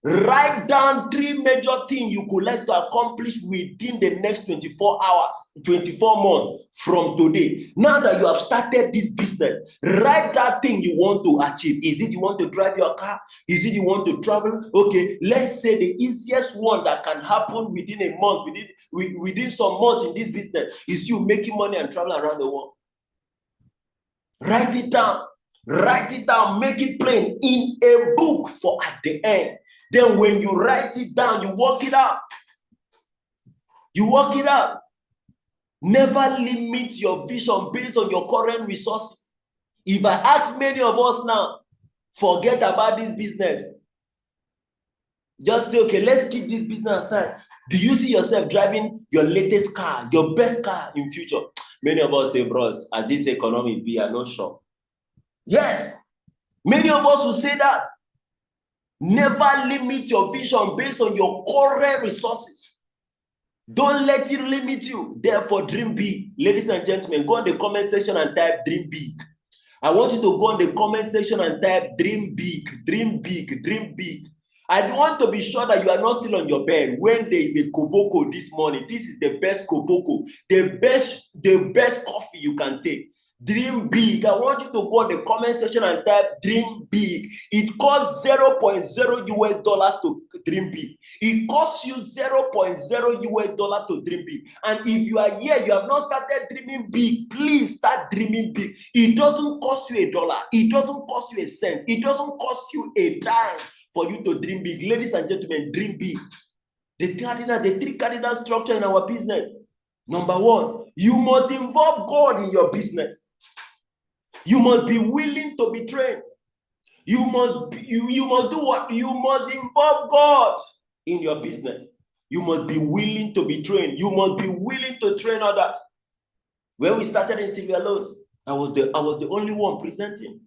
Write down 3 major things you could like to accomplish within the next 24 hours, 24 months from today. Now that you have started this business, write that thing you want to achieve. Is it you want to drive your car? Is it you want to travel? Okay, let's say the easiest one that can happen within a month, within some months in this business, is you making money and traveling around the world. Write it down. Write it down. Make it plain in a book for at the end. Then when you write it down, you work it out. You work it out. Never limit your vision based on your current resources. If I ask many of us now, forget about this business. Just say, okay, let's keep this business aside. Do you see yourself driving your latest car, your best car in future? Many of us say, bros, as this economy be, I'm not sure. Yes, many of us will say that. Never limit your vision based on your current resources. Don't let it limit you. Therefore, dream big. Ladies and gentlemen, go in the comment section and type dream big. I want you to go in the comment section and type dream big, dream big, dream big. I want to be sure that you are not still on your bed when there is a koboko this morning. This is the best koboko, the best coffee you can take. Dream big. I want you to go in the comment section and type dream big. It costs $0.0 to dream big. It costs you $0.0 to dream big. And if you are here, you have not started dreaming big, please start dreaming big. It doesn't cost you $1. It doesn't cost you a cent. It doesn't cost you a dime for you to dream big. Ladies and gentlemen, dream big. The 3 cardinal structure in our business. Number 1, you must involve God in your business. You must be willing to be trained. You must do what? You must involve God in your business. You must be willing to be trained. You must be willing to train others. When we started in Sierra Leone, I was the only one presenting.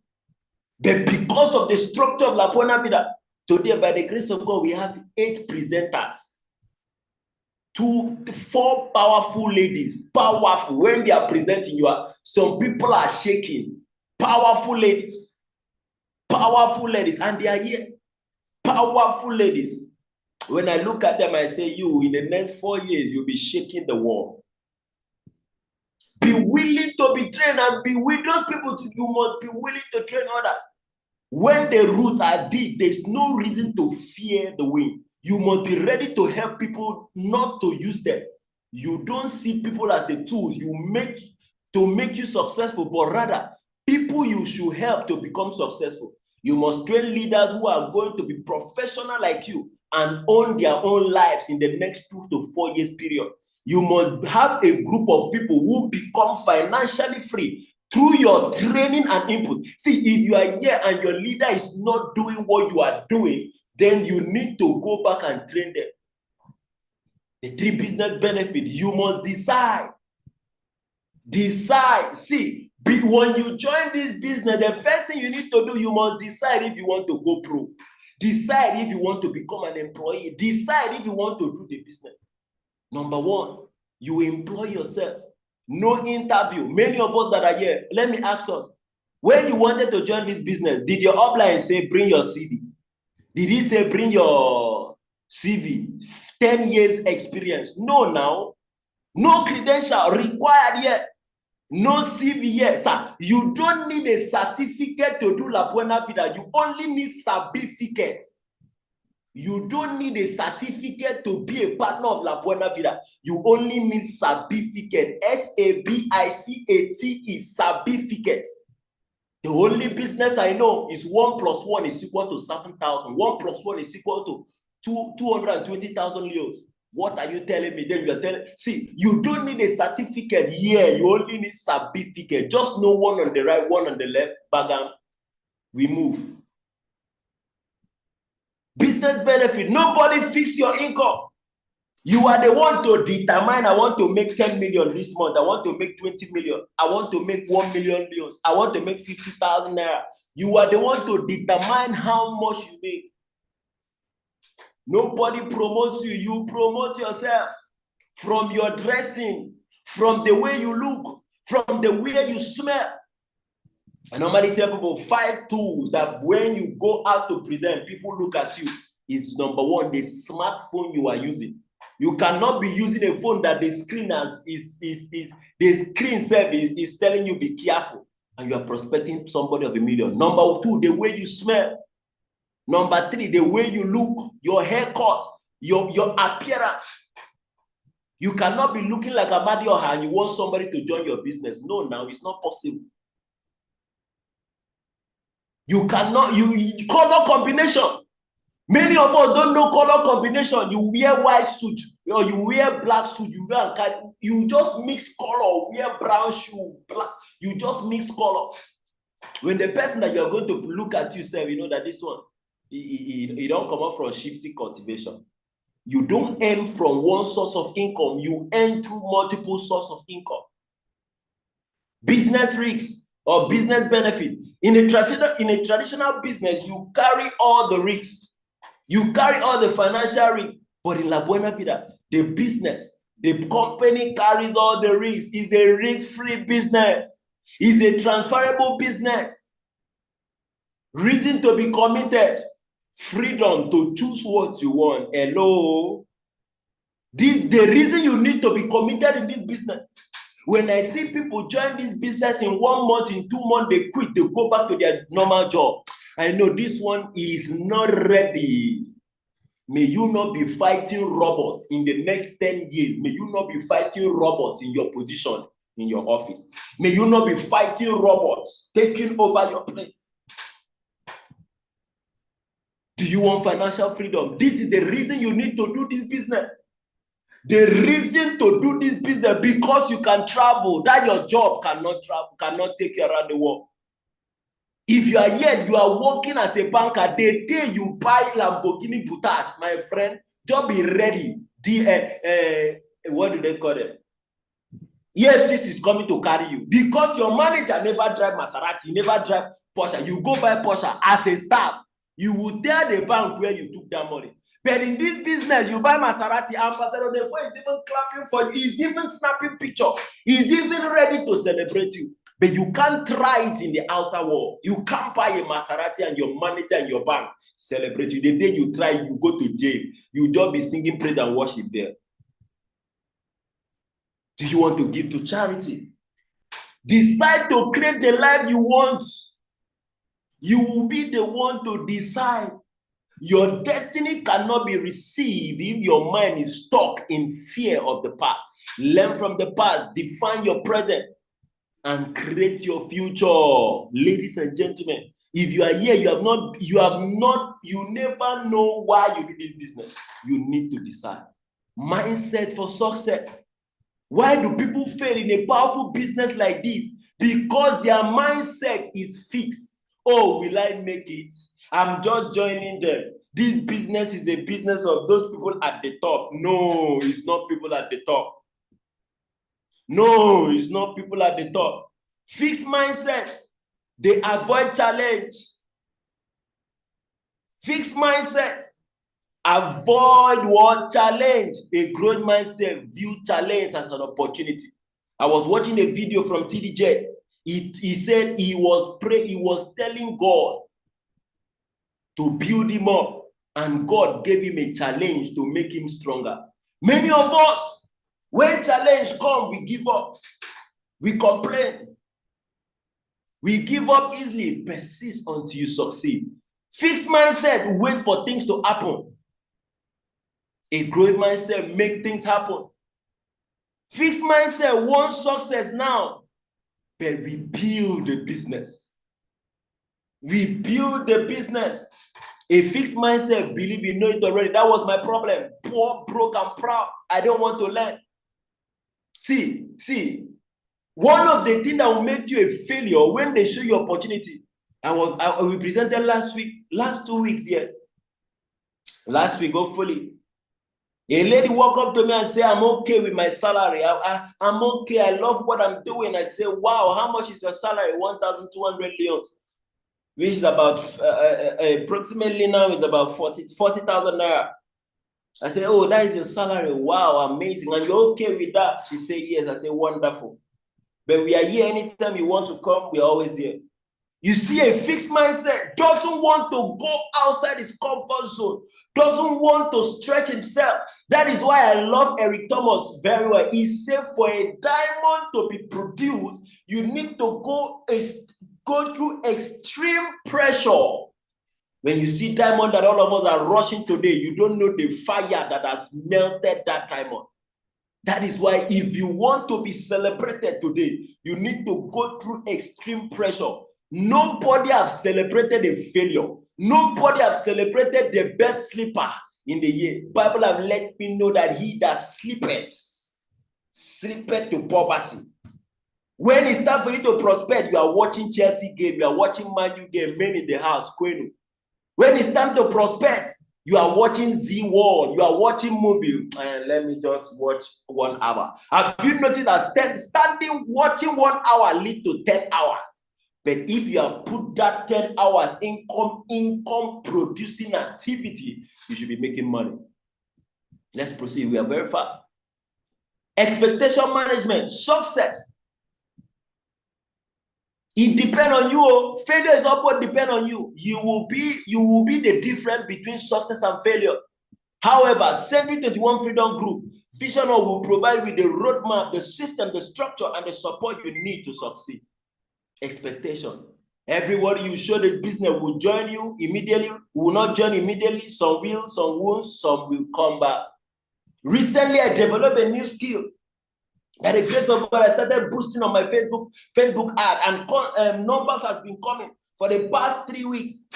But because of the structure of La Buena Vida, today, by the grace of God, we have 8 presenters. 4 powerful ladies, powerful. When they are presenting, some people are shaking. Powerful ladies, and they are here. Powerful ladies. When I look at them, I say, you, in the next 4 years, you'll be shaking the world. Be willing to be trained and be with those people. You must be willing to train others. When the roots are deep, there's no reason to fear the wind. You must be ready to help people, not to use them. You don't see people as a tool you make to make you successful, but rather people you should help to become successful. You must train leaders who are going to be professional like you and own their own lives in the next 2 to 4 years period. You must have a group of people who become financially free through your training and input. See, if you are here and your leader is not doing what you are doing, then you need to go back and train them. The 3 business benefits, you must decide. Decide. See, when you join this business, the first thing you need to do, you must decide if you want to go pro. Decide if you want to become an employee. Decide if you want to do the business. Number 1, you employ yourself. No interview. Many of us that are here, let me ask us, when you wanted to join this business, did your upline say, bring your CV? Did he say, bring your CV? 10 years experience. No, now. No credential required yet. No CV yet. Sir, you don't need a certificate to do La Buena Vida. You only need certificates. You don't need a certificate to be a partner of La Buena Vida. You only need certificate. SABICATE, certificate. The only business I know is 1 + 1 is equal to 7,000. 1 + 1 is equal to 220,000 leos. What are you telling me? Then you are telling, see, you don't need a certificate here. You only need certificate. Just know one on the right, one on the left. Bagam, we move. Business benefit. Nobody fix your income. You are the one to determine, I want to make 10 million this month. I want to make 20 million. I want to make 1 million leos. I want to make 50,000 naira. You are the one to determine how much you make. Nobody promotes you. You promote yourself from your dressing, from the way you look, from the way you smell. I normally tell people 5 tools that when you go out to present, people look at you. Is number 1, the smartphone you are using. You cannot be using a phone that the screen the screen service is telling you be careful, and you are prospecting somebody of $1 million. Number 2, the way you smell. Number 3, the way you look, your haircut, your appearance. You cannot be looking like Amadioha and you want somebody to join your business. No, now it's not possible. You cannot, you color combination. Many of us don't know color combination. You wear white suit or you wear black suit. You just mix color. Wear brown shoe, black. You just mix color. When the person that you're going to look at yourself, you know that this one, he don't come up from shifty cultivation. You don't earn from one source of income. You earn through multiple sources of income. Business risks or business benefit. In a traditional business, you carry all the risks. You carry all the financial risks. But in La Buena Vida, the business, the company carries all the risks. It's a risk-free business. It's a transferable business. Reason to be committed. Freedom to choose what you want. Hello. The reason you need to be committed in this business. When I see people join this business in 1 month, in 2 months, they quit, they go back to their normal job. I know this one is not ready. May you not be fighting robots in the next 10 years. May you not be fighting robots in your position in your office. May you not be fighting robots taking over your place. Do you want financial freedom? This is the reason you need to do this business. The reason to do this business, because you can travel, that your job cannot travel, cannot take you around the world. If you are here, you are working as a banker, the day you buy Lamborghini Boutage, my friend, just be ready. What do they call it? EFCC is coming to carry you. Because your manager never drive Maserati, never drive Porsche. You go buy Porsche as a staff. You will tell the bank where you took that money. But in this business, you buy Maserati, ambassador, the phone is even clapping for you. He's even snapping picture. He's even ready to celebrate you. But you can't try it in the outer world. You can't buy a Maserati and your manager and your bank celebrate you. The day you try, you go to jail. You just be singing praise and worship there. Do you want to give to charity? Decide to create the life you want. You will be the one to decide. Your destiny cannot be received if your mind is stuck in fear of the past. Learn from the past, define your present, and create your future. Ladies and gentlemen, if you are here, you never know why you do this business. You need to decide. Mindset for success. Why do people fail in a powerful business like this? Because their mindset is fixed. Oh, will I make it? I'm just joining them. This business is a business of those people at the top. No, it's not people at the top. No, it's not people at the top. Fixed mindset. They avoid challenge. Fixed mindset. Avoid what? Challenge. A growth mindset view challenge as an opportunity. I was watching a video from TDJ. He said he was telling God to build him up, and God gave him a challenge to make him stronger. Many of us, when challenge comes, we give up. We complain. We give up easily. Persist until you succeed. Fixed mindset, wait for things to happen. A growth mindset, make things happen. Fixed mindset, want success now. But we build the business. We build the business. A fixed mindset, believe you know it already. That was my problem. Poor, broke, and proud. I don't want to learn. See, one of the things that will make you a failure when they show you opportunity. We presented last 2 weeks, yes. Last week, hopefully. A lady walked up to me and said, I'm okay with my salary. I'm okay. I love what I'm doing. I said, wow, how much is your salary? 1,200 leons, which is about approximately now is about 40,000 naira. I said, oh, that is your salary. Wow, amazing. And you're okay with that? She said, yes. I said, wonderful. But we are here anytime you want to come, we are always here. You see, a fixed mindset doesn't want to go outside his comfort zone, doesn't want to stretch himself. That is why I love Eric Thomas very well. He said for a diamond to be produced, you need to go through extreme pressure. When you see diamond that all of us are rushing today, you don't know the fire that has melted that diamond. That is why if you want to be celebrated today, you need to go through extreme pressure. Nobody has celebrated a failure. Nobody has celebrated the best sleeper in the year. Bible have let me know that he that sleepeth to poverty. When it's time for you to prosper, you are watching Chelsea game, you are watching Man U game, men in the house, Quenu. When it's time to prosper, you are watching Z1, you are watching movie, and let me just watch 1 hour. Have you noticed that standing watching 1 hour lead to 10 hours? But if you have put that 10 hours income producing activity, you should be making money. Let's proceed. We are very far. Expectation management, success. It depends on you. Failure is upward depend on you. You will be the difference between success and failure. However, 721 Freedom Group, Vision will provide with the roadmap, the system, the structure, and the support you need to succeed. Expectation. Everybody you show the business will join you immediately, will not join immediately. Some will, some won't, some will come back. Recently, I developed a new skill. By the grace of God, I started boosting on my Facebook ad, and numbers has been coming for the past 3 weeks.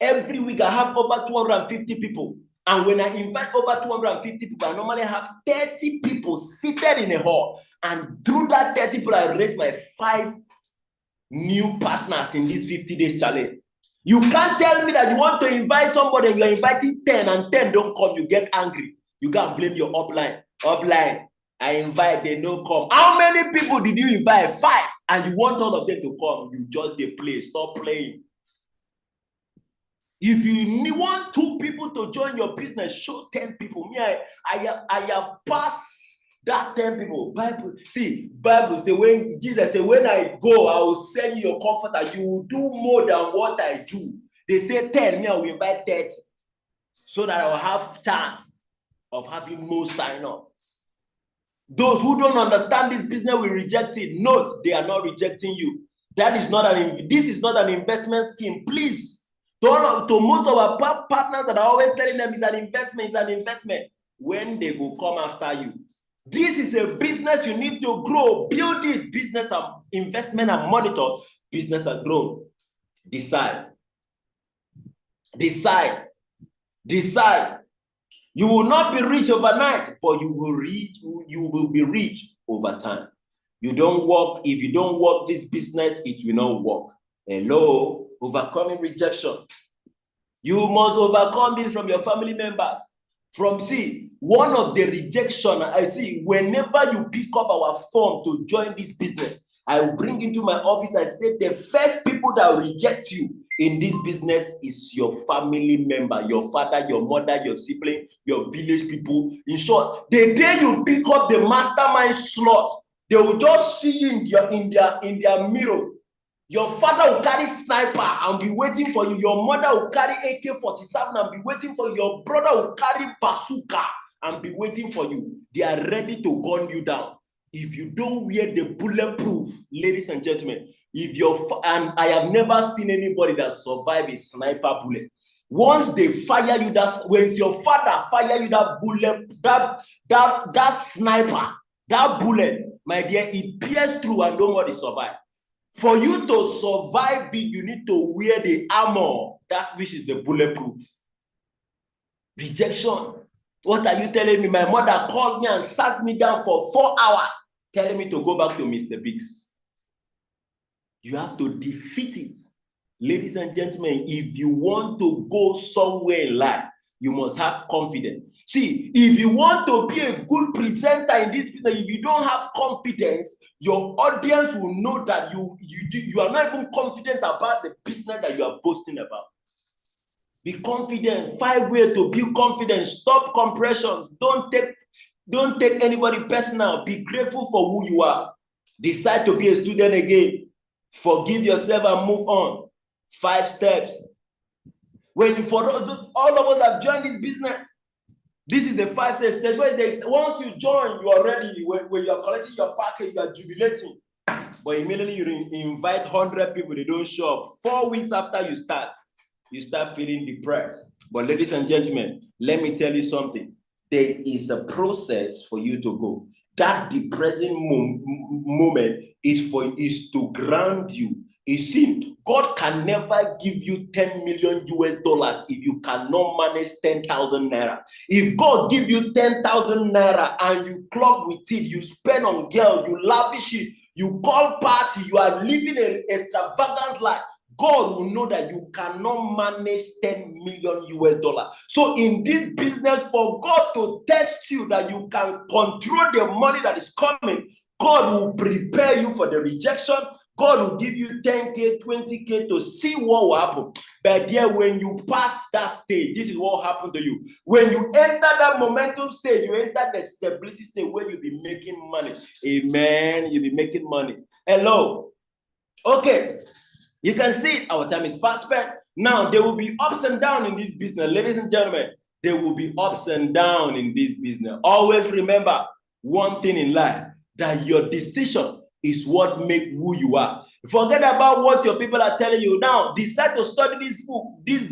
Every week, I have over 250 people. And when I invite over 250 people, I normally have 30 people seated in a hall. And through that 30 people, I raised my 5 new partners in this 50 days challenge. You can't tell me that you want to invite somebody and you're inviting 10 and 10 don't come, you get angry. You can't blame your upline. I invite, they don't come. How many people did you invite? 5. And you want all of them to come. You just they play. Stop playing. If you want 2 people to join your business, show 10 people. Me, I have passed that 10 people. Bible say when Jesus said, when I go, I will send you your comforter. You will do more than what I do. They say 10, me, I will invite 30. So that I will have chance of having more sign up. Those who don't understand this business will reject it. Note, they are not rejecting you. This is not an investment scheme. Please, to most of our partners that are always telling them it's an investment. When they will come after you. This is a business you need to grow. Build it. Business and investment and monitor. Business and grow. Decide. You will not be rich overnight, but you will be rich over time. If you don't work this business, it will not work. Hello, overcoming rejection. You must overcome this from your family members. One of the rejection I see, whenever you pick up our form to join this business, I will bring into my office. I say the first people that will reject you in this business is your family member, your father, your mother, your sibling, your village people. In short, the day you pick up the mastermind slot, they will just see you in their mirror. Your father will carry sniper and be waiting for you. Your mother will carry AK-47 and be waiting for you. Your brother will carry bazooka and be waiting for you. They are ready to gun you down. If you don't wear the bulletproof, ladies and gentlemen, and I have never seen anybody that survived a sniper bullet. Once they fire you, when your father fire you that bullet, that sniper, that bullet, my dear, it pierces through and nobody survive. For you to survive it, you need to wear the armor, that which is the bulletproof. Rejection. What are you telling me? My mother called me and sat me down for 4 hours, telling me to go back to Mr. Biggs. You have to defeat it. Ladies and gentlemen, if you want to go somewhere in life, you must have confidence. See, if you want to be a good presenter in this business, if you don't have confidence, your audience will know that you are not even confident about the business that you are boasting about. Be confident. 5 ways to build confidence. Stop compressions. Don't take anybody personal. Be grateful for who you are. Decide to be a student again. Forgive yourself and move on. 5 steps. For all of us that joined this business, this is the 5 steps. Once you join, you are ready. When you are collecting your package, you are jubilating. But immediately you invite 100 people, they don't show up. 4 weeks after you start feeling depressed. But ladies and gentlemen, let me tell you something. There is a process for you to go. That depressing moment is to ground you. You see, God can never give you 10 million US dollars if you cannot manage 10,000 naira. If God give you 10,000 naira and you club with it, you spend on girl, you lavish it, you call party, you are living an extravagant life, God will know that you cannot manage 10 million US dollars. So in this business, for God to test you that you can control the money that is coming, God will prepare you for the rejection. God will give you 10K, 20K to see what will happen. But yeah, when you pass that stage, this is what will happen to you. When you enter that momentum stage, you enter the stability stage where you'll be making money. Amen. You'll be making money. Hello. Okay. You can see our time is fast spent. Now, there will be ups and downs in this business. Ladies and gentlemen, there will be ups and downs in this business. Always remember one thing in life, that your decision is what makes who you are. Forget about what your people are telling you. Now, decide to study this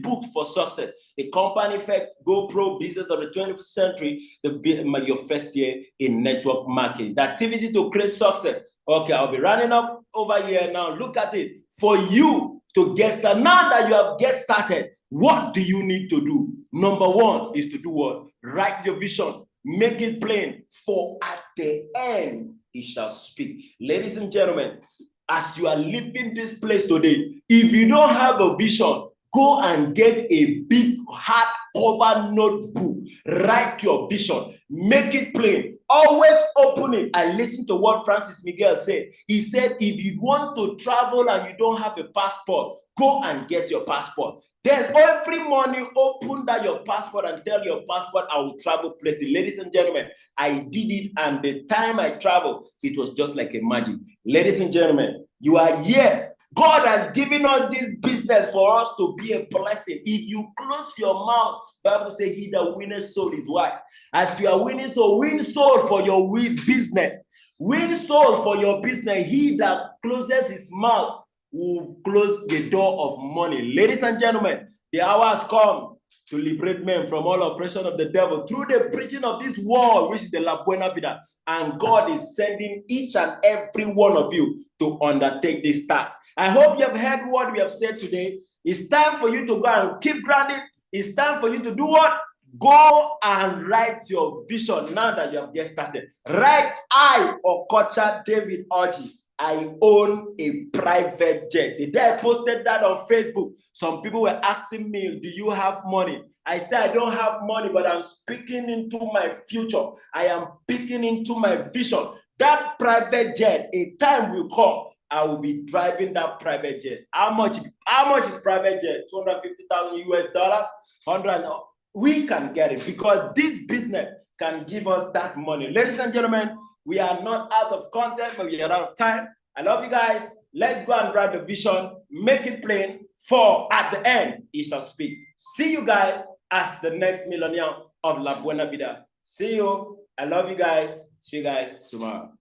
book for success. The Compound Effect, GoPro, Business of the 21st Century, your first year in network marketing. The activity to create success. Okay, I'll be running up over here now. Look at it. For you to get started, now that you have get started, what do you need to do? Number 1 is to do what? Write your vision. Make it plain. For at the end, it shall speak. Ladies and gentlemen, as you are leaving this place today, if you don't have a vision, go and get a big hardcover notebook. Write your vision. Make it plain. Always open it and listen to what Francis Miguel said. He said, if you want to travel and you don't have a passport, go and get your passport. Then every morning, open that your passport and tell your passport, I will travel places. Ladies and gentlemen, I did it, and the time I traveled, it was just like a magic. Ladies and gentlemen, you are here. God has given us this business for us to be a blessing. If you close your mouth, Bible says, he that winneth soul is wise. As you are winning soul, win soul for your business. Win soul for your business. He that closes his mouth will close the door of money. Ladies and gentlemen, the hour has come to liberate men from all oppression of the devil through the preaching of this word, which is the La Buena Vida. And God is sending each and every one of you to undertake this task. I hope you have heard what we have said today. It's time for you to go and keep grounded. It's time for you to do what? Go and write your vision now that you have get started. Write, I, Okocha David Orji, I own a private jet. The day I posted that on Facebook, some people were asking me, do you have money? I said, I don't have money, but I'm speaking into my future. I am speaking into my vision. That private jet, a time will come, I will be driving that private jet. How much is private jet? 250,000 US dollars? 100? We can get it because this business can give us that money. Ladies and gentlemen, we are not out of content, but we are out of time. I love you guys. Let's go and write the vision. Make it plain. For at the end, it shall speak. See you guys as the next millionaire of La Buena Vida. See you. I love you guys. See you guys tomorrow.